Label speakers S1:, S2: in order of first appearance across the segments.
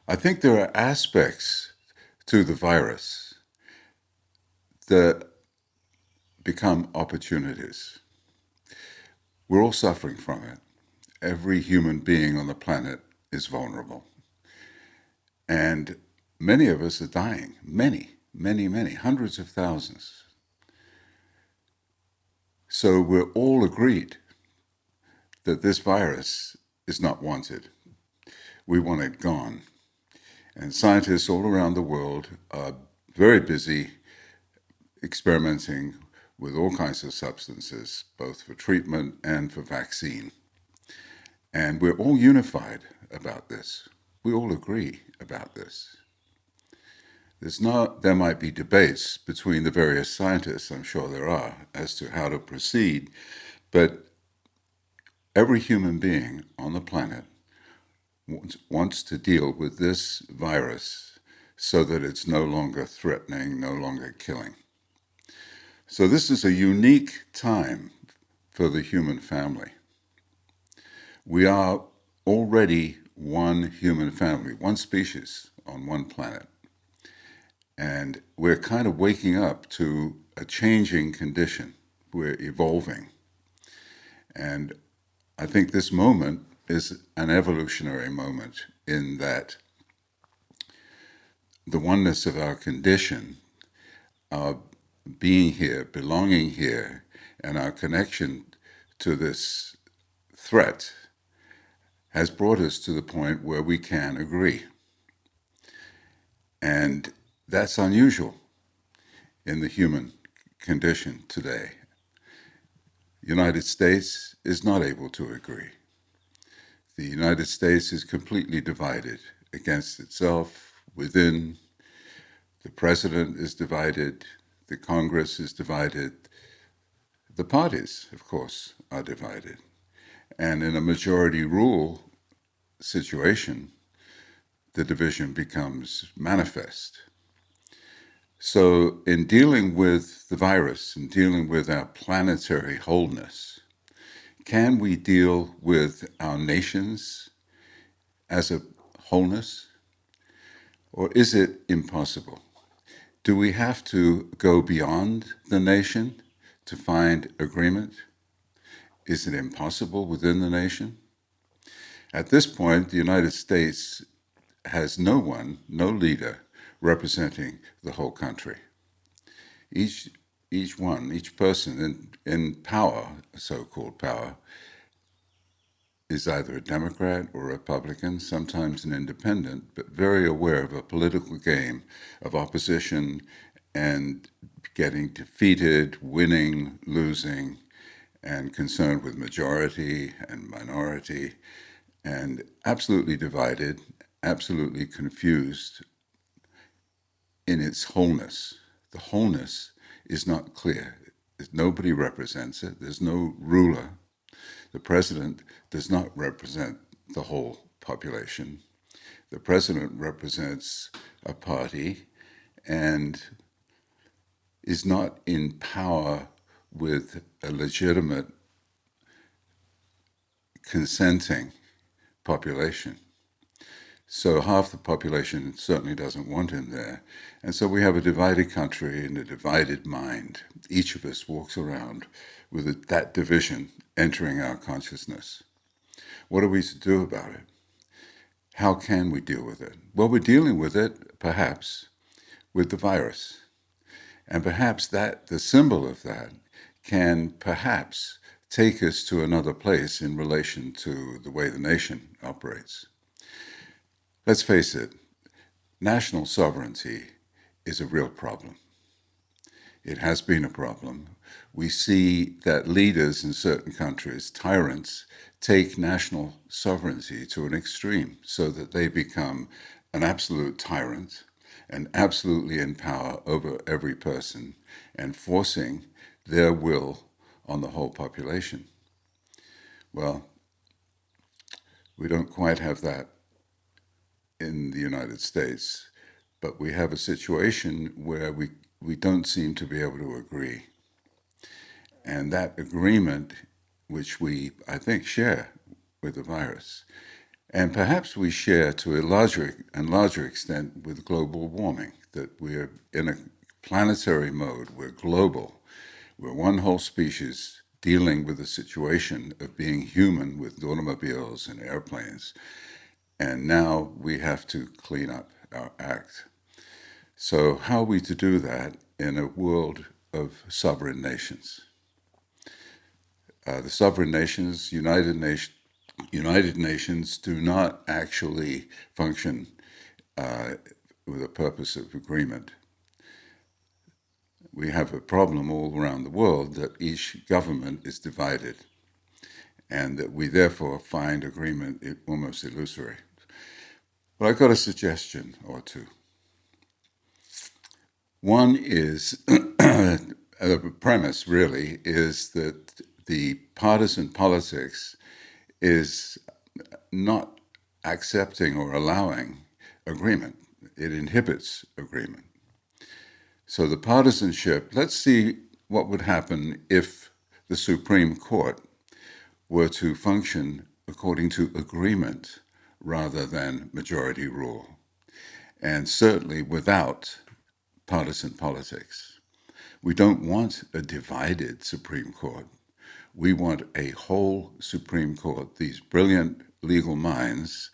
S1: I think there are aspects to the virus that become opportunities. We're all suffering from it. Every human being on the planet is vulnerable. And many of us are dying. Many, hundreds of thousands. So we're all agreed that this virus is not wanted. We want it gone. And scientists all around the world are very busy experimenting with all kinds of substances, both for treatment and for vaccine. And we're all unified about this. We all agree about this. There might be debates between the various scientists, I'm sure there are, as to how to proceed, but every human being on the planet wants to deal with this virus so that it's no longer threatening, no longer killing. So this is a unique time for the human family. We are already one human family, one species on one planet. And we're kind of waking up to a changing condition. We're evolving. And I think this moment is an evolutionary moment in that the oneness of our condition, our being here, belonging here, and our connection to this threat has brought us to the point where we can agree. And that's unusual in the human condition today. The United States is not able to agree. The United States is completely divided against itself, within. The president is divided, the Congress is divided, the parties, of course, are divided. And in a majority rule situation, the division becomes manifest. So, in dealing with the virus and dealing with our planetary wholeness, can we deal with our nations as a wholeness? Or is it impossible? Do we have to go beyond the nation to find agreement? Is it impossible within the nation? At this point, the United States has no one, no leader representing the whole country. Each person in power, so-called power, is either a Democrat or a Republican, sometimes an independent, but very aware of a political game of opposition and getting defeated, winning, losing, and concerned with majority and minority, and absolutely divided, absolutely confused in its wholeness. The wholeness is not clear. Nobody represents it. There's no ruler. The president does not represent the whole population. The president represents a party and is not in power with a legitimate consenting population. So half the population certainly doesn't want him there. And so we have a divided country and a divided mind. Each of us walks around with that division entering our consciousness. What are we to do about it? How can we deal with it? Well, we're dealing with it, perhaps, with the virus. And perhaps that, the symbol of that, can perhaps take us to another place in relation to the way the nation operates. Let's face it, national sovereignty is a real problem. It has been a problem. We see that leaders in certain countries, tyrants, take national sovereignty to an extreme so that they become an absolute tyrant and absolutely in power over every person and forcing their will on the whole population. Well, we don't quite have that in the United States, but we have a situation where we don't seem to be able to agree. And that agreement, which we, I think, share with the virus, And perhaps we share to a larger and larger extent with global warming, that we're in a planetary mode, we're global, we're one whole species dealing with the situation of being human with automobiles and airplanes. And now we have to clean up our act. So, how are we to do that in a world of sovereign nations? The sovereign nations, United Nations, do not actually function with a purpose of agreement. We have a problem all around the world that each government is divided, and that we therefore find agreement almost illusory. But I've got a suggestion or two. One is the premise really is that the partisan politics is not accepting or allowing agreement. It inhibits agreement. So the partisanship, let's see what would happen if the Supreme Court were to function according to agreement rather than majority rule, and certainly without partisan politics. We don't want a divided Supreme Court. We want a whole Supreme Court, these brilliant legal minds,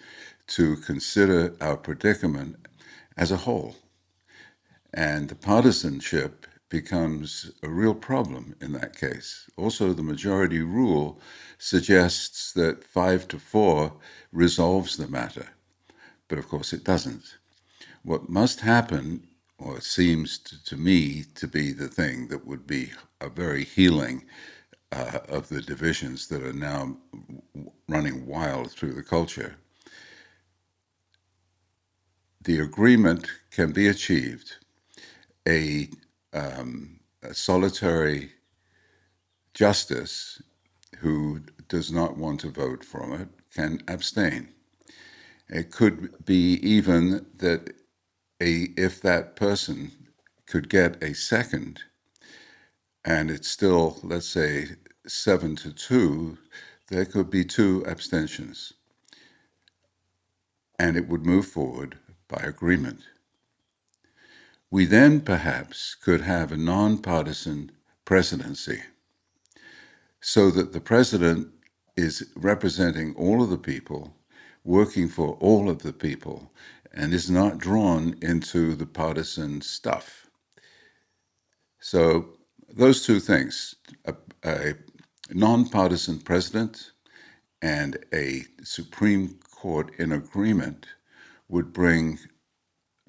S1: to consider our predicament as a whole. And the partisanship becomes a real problem in that case. Also, the majority rule suggests that 5-4 resolves the matter, but of course it doesn't. What must happen, or seems to me to be the thing that would be a very healing of the divisions that are now running wild through the culture, the agreement can be achieved. A solitary justice who does not want to vote for it can abstain. It could be even that if that person could get a second and it's still, let's say, 7-2, there could be 2 abstentions. And it would move forward by agreement. We then perhaps could have a nonpartisan presidency so that the president is representing all of the people, working for all of the people, and is not drawn into the partisan stuff. So those two things, a nonpartisan president and a Supreme Court in agreement, would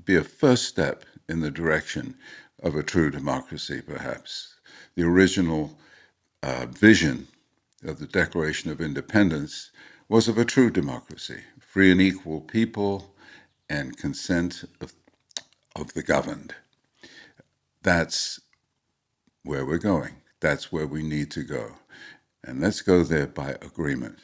S1: be a first step in the direction of a true democracy, perhaps. The original vision of the Declaration of Independence was of a true democracy, free and equal people and consent of the governed. That's where we're going. That's where we need to go. And let's go there by agreement.